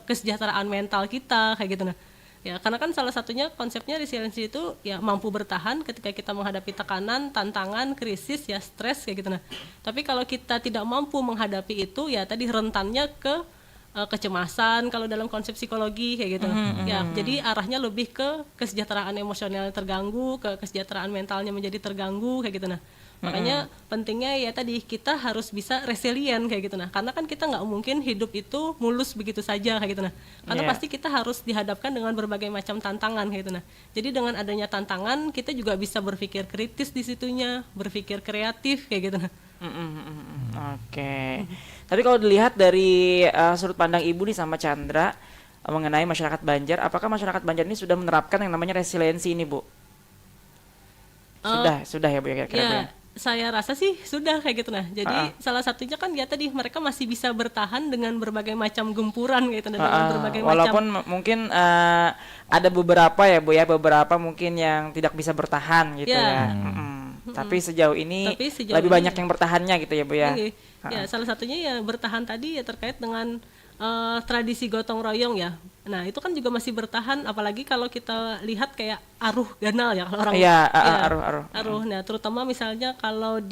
kesejahteraan mental kita kayak gitu. Nah, ya karena kan salah satunya konsepnya resiliensi itu ya mampu bertahan ketika kita menghadapi tekanan, tantangan, krisis ya, stres kayak gitu. Nah, tapi kalau kita tidak mampu menghadapi itu ya tadi rentannya ke kecemasan kalau dalam konsep psikologi kayak gitu. Ya, jadi arahnya lebih ke kesejahteraan emosional terganggu, ke kesejahteraan mentalnya menjadi terganggu kayak gitu. Nah, makanya pentingnya ya tadi kita harus bisa resilient kayak gitu. Nah, karena kan kita nggak mungkin hidup itu mulus begitu saja kayak gitu. Nah, karena pasti kita harus dihadapkan dengan berbagai macam tantangan kayak gitu. Nah, jadi dengan adanya tantangan kita juga bisa berpikir kritis di situnya, berpikir kreatif kayak gitu. Nah. Oke. Tapi kalau dilihat dari sudut pandang Ibu nih sama Chandra mengenai masyarakat Banjar, apakah masyarakat Banjar ini sudah menerapkan yang namanya resiliensi ini, Bu? Sudah ya Bu ya kira-kira. Ya, saya rasa sih sudah kayak gitu. Nah, jadi salah satunya kan ya tadi mereka masih bisa bertahan dengan berbagai macam gempuran gitu, dengan berbagai walaupun macam. mungkin ada beberapa ya Bu ya, beberapa mungkin yang tidak bisa bertahan gitu ya. Tapi sejauh ini lebih banyak yang bertahannya gitu ya Bu ya. Ya, salah satunya ya bertahan tadi ya terkait dengan tradisi gotong royong ya. Nah, itu kan juga masih bertahan, apalagi kalau kita lihat kayak aruh ganal ya kalau orang. Aruh. Nah, terutama misalnya kalau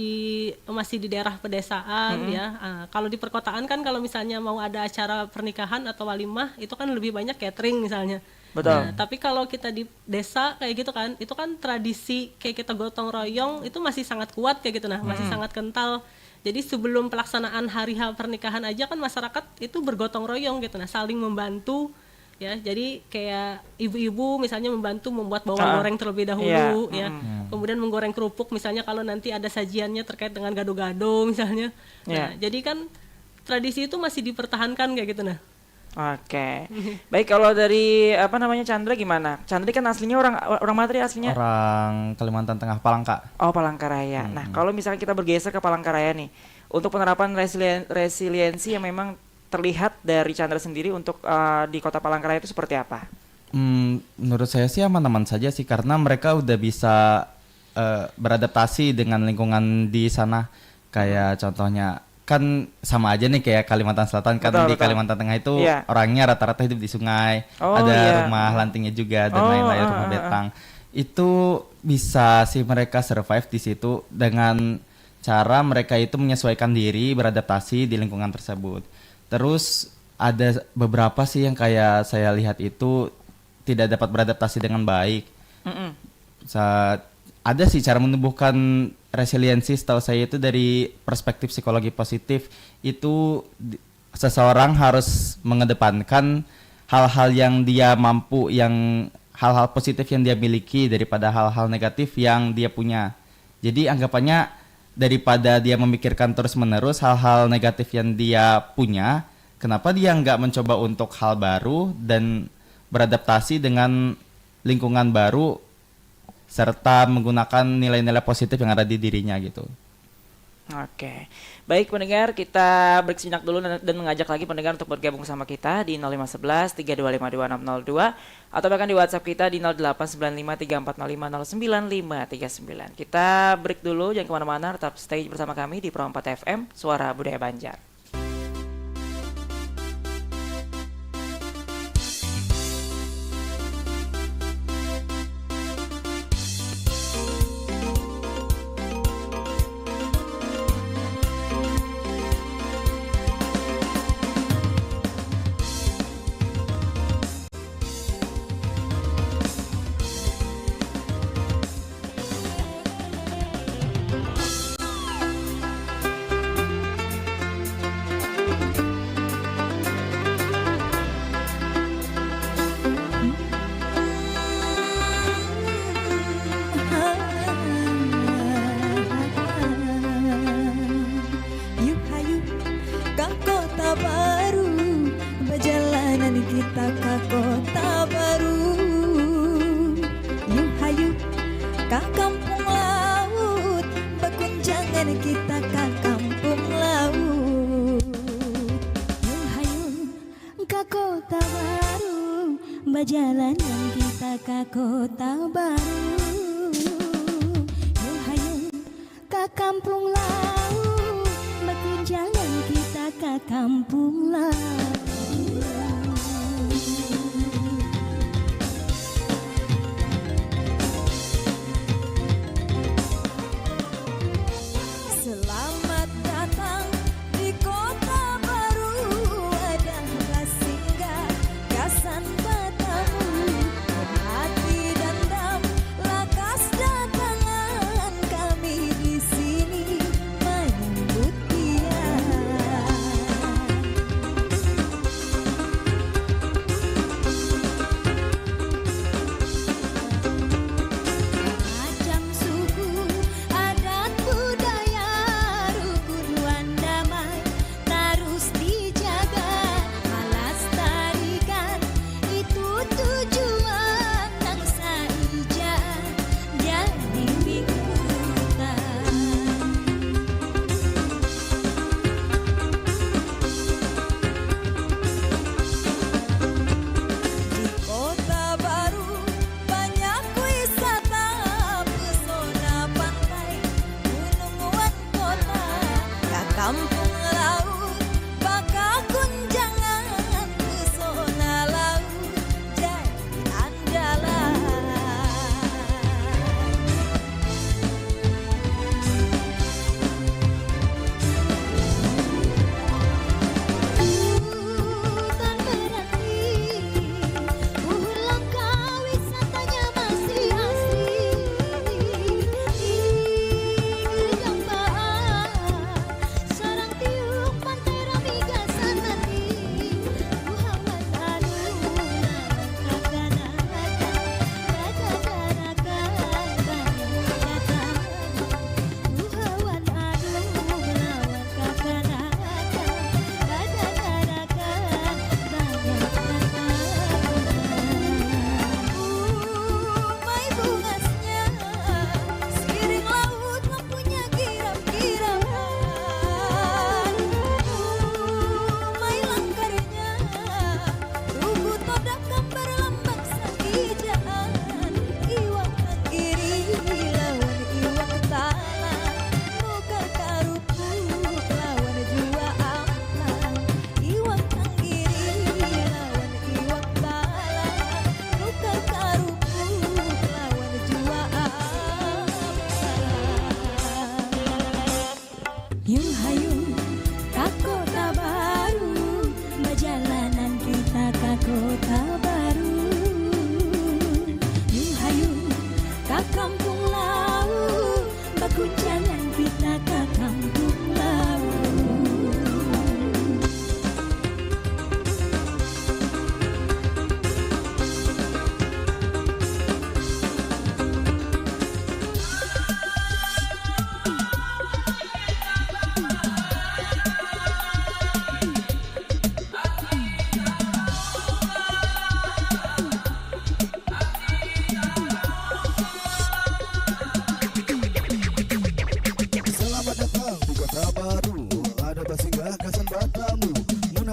masih di daerah pedesaan ya. Kalau di perkotaan kan kalau misalnya mau ada acara pernikahan atau walimah itu kan lebih banyak catering misalnya. Betul. Nah, tapi kalau kita di desa kayak gitu kan, itu kan tradisi kayak kita gotong royong itu masih sangat kuat kayak gitu. Nah, masih sangat kental. Jadi sebelum pelaksanaan hari H pernikahan aja kan masyarakat itu bergotong royong gitu. Nah, saling membantu ya. Jadi kayak ibu-ibu misalnya membantu membuat bawang goreng terlebih dahulu ya. Kemudian menggoreng kerupuk misalnya kalau nanti ada sajiannya terkait dengan gado-gado misalnya. Nah, jadi kan tradisi itu masih dipertahankan kayak gitu. Nah, Oke. Baik, kalau dari apa namanya Chandra gimana? Chandra kan aslinya orang mana tadi aslinya? Orang Kalimantan Tengah, Palangka. Oh, Palangkaraya. Nah, kalau misalnya kita bergeser ke Palangkaraya nih, untuk penerapan resiliensi yang memang terlihat dari Chandra sendiri untuk di Kota Palangkaraya itu seperti apa? Menurut saya sih aman-aman saja sih, karena mereka udah bisa beradaptasi dengan lingkungan di sana. Kayak contohnya kan sama aja nih kayak Kalimantan Selatan kan, Betul, di betul. Kalimantan Tengah itu Iya. orangnya rata-rata hidup di sungai, Oh, ada iya. rumah lantingnya juga dan Oh, lain-lain, rumah betang. Itu bisa sih mereka survive di situ dengan cara mereka itu menyesuaikan diri, beradaptasi di lingkungan tersebut. Terus ada beberapa sih yang kayak saya lihat itu tidak dapat beradaptasi dengan baik. Mm-mm. Ada sih cara menumbuhkan resiliensi, setahu saya itu dari perspektif psikologi positif. Itu seseorang harus mengedepankan hal-hal yang dia mampu, yang hal-hal positif yang dia miliki daripada hal-hal negatif yang dia punya. Jadi anggapannya daripada dia memikirkan terus-menerus hal-hal negatif yang dia punya, kenapa dia nggak mencoba untuk hal baru dan beradaptasi dengan lingkungan baru serta menggunakan nilai-nilai positif yang ada di dirinya gitu. Oke. Baik pendengar, kita break sejenak dulu dan mengajak lagi pendengar untuk bergabung sama kita di 0511 3252 atau bahkan di WhatsApp kita di 0895 3405 0959. Kita break dulu, jangan kemana-mana, tetap stay bersama kami di Pro 4 FM, Suara Budaya Banjar. Yuk hayu ke kota baru, perjalanan kita ke kota baru. Yuk hayu ke kampung laut, berkunjangan kita ke kampung laut. Yuk hayu ke kota baru, perjalanan kita ke kota baru. Yuk hayu ke kampung laut, berkunjangan kita ke kampung laut. Selamat datang di kota baru, ada singgah gasan padamu, hati dan dam lakas datangan kami di sini menyambut dia.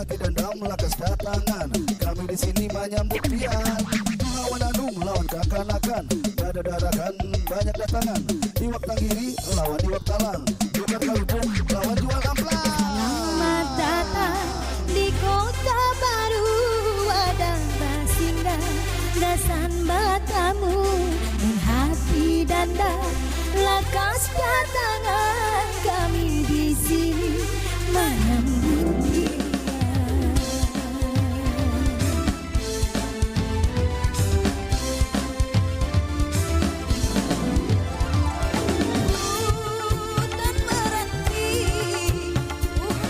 hati dendam lakas datangan. Kami di sini menyambut pian. Lawan Anung lawan Kakanakan, dada-dadakan banyak datangan. Iwak Tanggiri lawan Iwak Talang, Bukan Kalubung lawan Jual Amplang. Selamat datang di kota baru, ada singgah dasan batamu, dan hati danda lakas datangan. Kami di sini menyambut dia. Hutan meranti,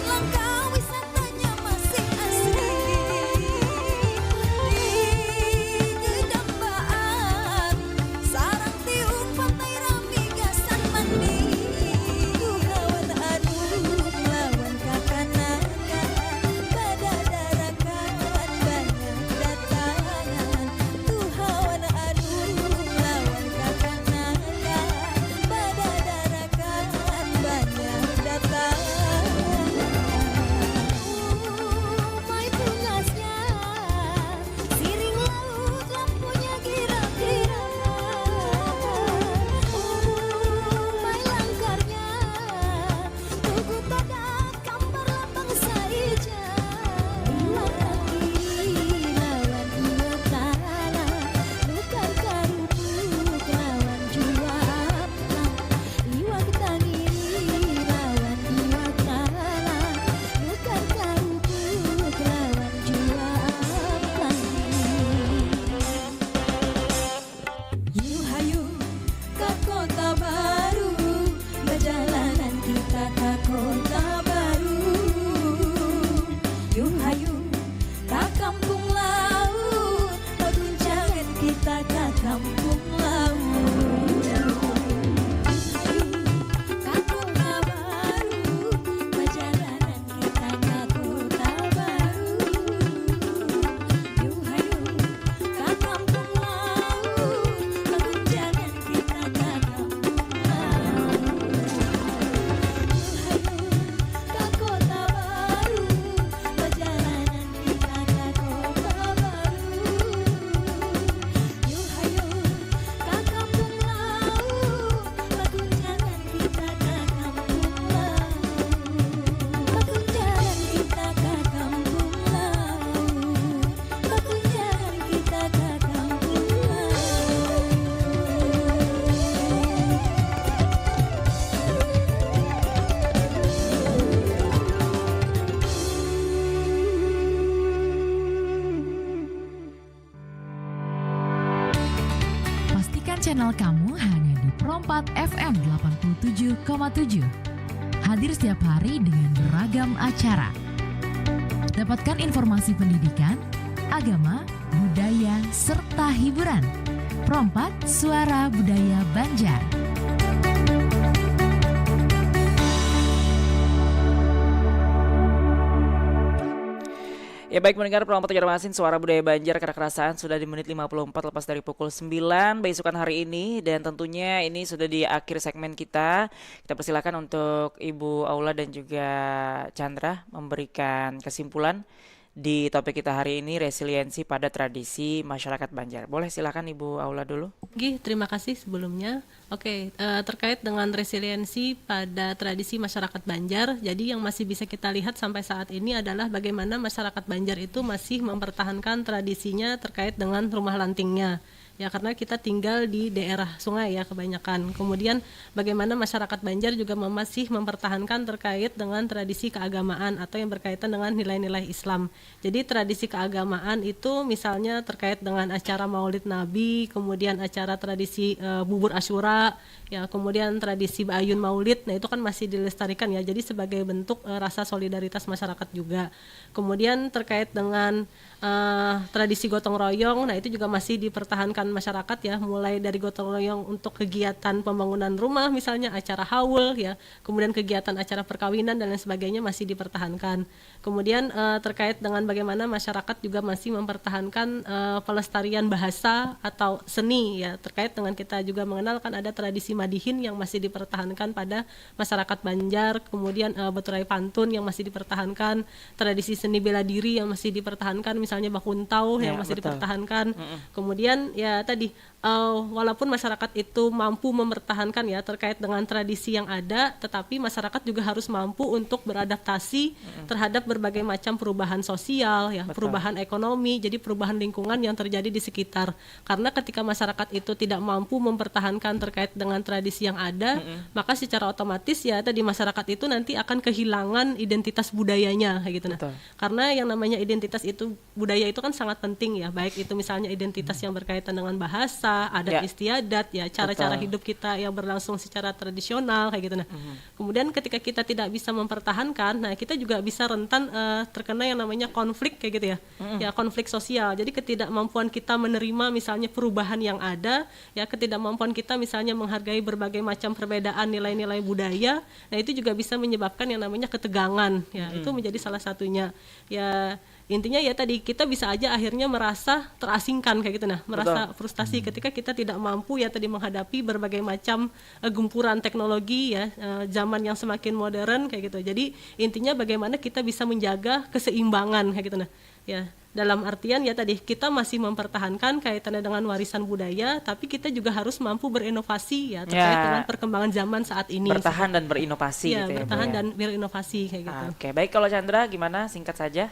langkah wisatanya masih asri. Di gedambaan, sarang tiung pantai rami gasan mandi. Lawan Anung lawan Kakanakan, badadarakan banyak datangan. Lawan Anung lawan Kakanakan, badadarakan banyak datangan. Mai tunasnya, siring laut lampunya kira-kira. Mai langkarnya, tugu padat kampar lambang saija. Iwak Tanggiri lawan Iwak Talang, Bukan Karupuk lawan Jua Amplang. Iwak Tanggiri lawan Iwak Talang, Bukan Karupuk lawan Jua Amplang. Yuhayu ke kota baru, perjalanan kita ke kota baru. Yuhayu ke kampung laut, perguncangan kita ke kampung laut. Ke kota baru, perjalanan kita ke kota baru. Yuhayu ke kampung laut, perguncangan kita ke kampung laut. Yuhayu ke kota baru, perjalanan kita ke kota baru. Yuhayu ke kampung laut, perguncangan kita ke kampung laut. Perguncangan kita ke kampung laut, perguncangan kita ke kampung Pastikan channel kamu hanya di Perompat FM 87,7. Hadir setiap hari dengan beragam acara. Dapatkan informasi pendidikan, agama, budaya, serta hiburan. Perompat, suara budaya Banjar. Ya baik mendengar Perompat Banjarmasin Suara Budaya Banjar Kerasaan sudah di menit 54 lepas dari pukul 9 beisukan hari ini. Dan tentunya ini sudah di akhir segmen kita. Kita persilakan untuk Ibu Aula dan juga Chandra memberikan kesimpulan di topik kita hari ini, resiliensi pada tradisi masyarakat Banjar. Boleh silakan Ibu Aula dulu. Oke, terima kasih sebelumnya. Oke, terkait dengan resiliensi pada tradisi masyarakat Banjar, jadi yang masih bisa kita lihat sampai saat ini adalah bagaimana masyarakat Banjar itu masih mempertahankan tradisinya terkait dengan rumah lantingnya. Ya, karena kita tinggal di daerah sungai ya kebanyakan. Kemudian bagaimana masyarakat Banjar juga masih mempertahankan terkait dengan tradisi keagamaan atau yang berkaitan dengan nilai-nilai Islam. Jadi tradisi keagamaan itu misalnya terkait dengan acara Maulid Nabi, kemudian acara tradisi bubur Asyura, ya kemudian tradisi Bayun Maulid. Nah, itu kan masih dilestarikan ya. Jadi sebagai bentuk rasa solidaritas masyarakat juga. Kemudian terkait dengan tradisi gotong royong, nah itu juga masih dipertahankan masyarakat ya, mulai dari gotong royong untuk kegiatan pembangunan rumah misalnya, acara haul ya, kemudian kegiatan acara perkawinan dan lain sebagainya masih dipertahankan. Kemudian terkait dengan bagaimana masyarakat juga masih mempertahankan pelestarian bahasa atau seni ya, terkait dengan kita juga mengenalkan ada tradisi madihin yang masih dipertahankan pada masyarakat Banjar, kemudian baturai pantun yang masih dipertahankan, tradisi seni bela diri yang masih dipertahankan, misalnya bakuntau yang masih betul. dipertahankan. Kemudian ya tadi walaupun masyarakat itu mampu mempertahankan ya terkait dengan tradisi yang ada, tetapi masyarakat juga harus mampu untuk beradaptasi terhadap berbagai macam perubahan sosial ya, perubahan ekonomi, jadi perubahan lingkungan yang terjadi di sekitar. Karena ketika masyarakat itu tidak mampu mempertahankan terkait dengan tradisi yang ada, maka secara otomatis ya tadi masyarakat itu nanti akan kehilangan identitas budayanya kayak gitu. Nah, Betul. karena yang namanya identitas itu, budaya itu kan sangat penting ya, baik itu misalnya identitas yang berkaitan dengan bahasa, adat Ya. istiadat ya, cara-cara Betul. hidup kita yang berlangsung secara tradisional kayak gitu. Nah, kemudian ketika kita tidak bisa mempertahankan, nah kita juga bisa rentan terkena yang namanya konflik kayak gitu ya. Ya, konflik sosial. Jadi ketidakmampuan kita menerima misalnya perubahan yang ada, ya ketidakmampuan kita misalnya menghargai berbagai macam perbedaan nilai-nilai budaya, nah itu juga bisa menyebabkan yang namanya ketegangan ya. Itu menjadi salah satunya. Ya, intinya ya tadi kita bisa aja akhirnya merasa terasingkan kayak gitu, nah merasa frustasi ketika kita tidak mampu ya tadi menghadapi berbagai macam gempuran teknologi ya, zaman yang semakin modern kayak gitu. Jadi intinya bagaimana kita bisa menjaga keseimbangan kayak gitu. Nah ya, dalam artian ya tadi kita masih mempertahankan kaitannya dengan warisan budaya, tapi kita juga harus mampu berinovasi ya terkait Ya. dengan perkembangan zaman saat ini. Bertahan dan berinovasi ya, gitu ya, Bu, bertahan ya. dan berinovasi kayak gitu. Oke, baik. Kalau Chandra gimana? Singkat saja.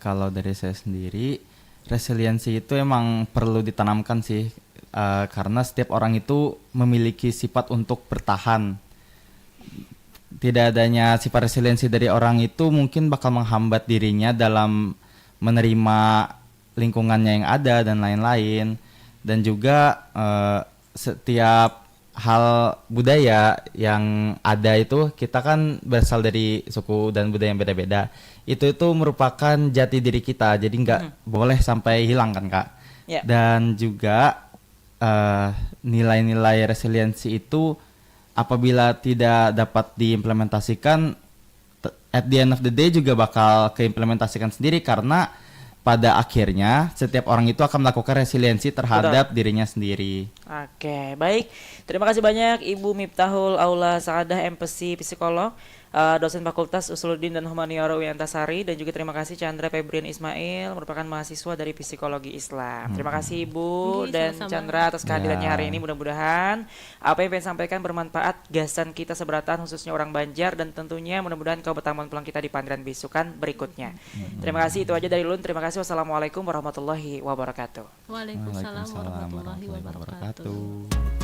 Kalau dari saya sendiri, resiliensi itu emang perlu ditanamkan sih, karena setiap orang itu memiliki sifat untuk bertahan. Tidak adanya sifat resiliensi dari orang itu mungkin bakal menghambat dirinya dalam menerima lingkungannya yang ada dan lain-lain. Dan juga setiap hal budaya yang ada itu, kita kan berasal dari suku dan budaya yang beda-beda. Itu merupakan jati diri kita, jadi nggak boleh sampai hilang kan Kak. Ya. Dan juga nilai-nilai resiliensi itu apabila tidak dapat diimplementasikan, at the end of the day juga bakal keimplementasikan sendiri, karena pada akhirnya setiap orang itu akan melakukan resiliensi terhadap dirinya sendiri. Oke, baik. Terima kasih banyak Ibu Miftahul Aula Saadah, MPSI Psikolog, dosen Fakultas Usuluddin dan Humaniora UIN Antasari, dan juga terima kasih Chandra Febrian Ismail, merupakan mahasiswa dari Psikologi Islam. Terima kasih Ibu Oke, dan sama-sama. Chandra atas kehadirannya hari ini. Mudah-mudahan apa yang pengen sampaikan bermanfaat, gasan kita seberatan khususnya orang Banjar, dan tentunya mudah-mudahan kau bertamu pulang kita di Pandran Bisukan berikutnya. Terima kasih, itu aja dari Lun. Terima kasih. Wassalamualaikum warahmatullahi wabarakatuh. Waalaikumsalam warahmatullahi wabarakatuh. wabarakatuh.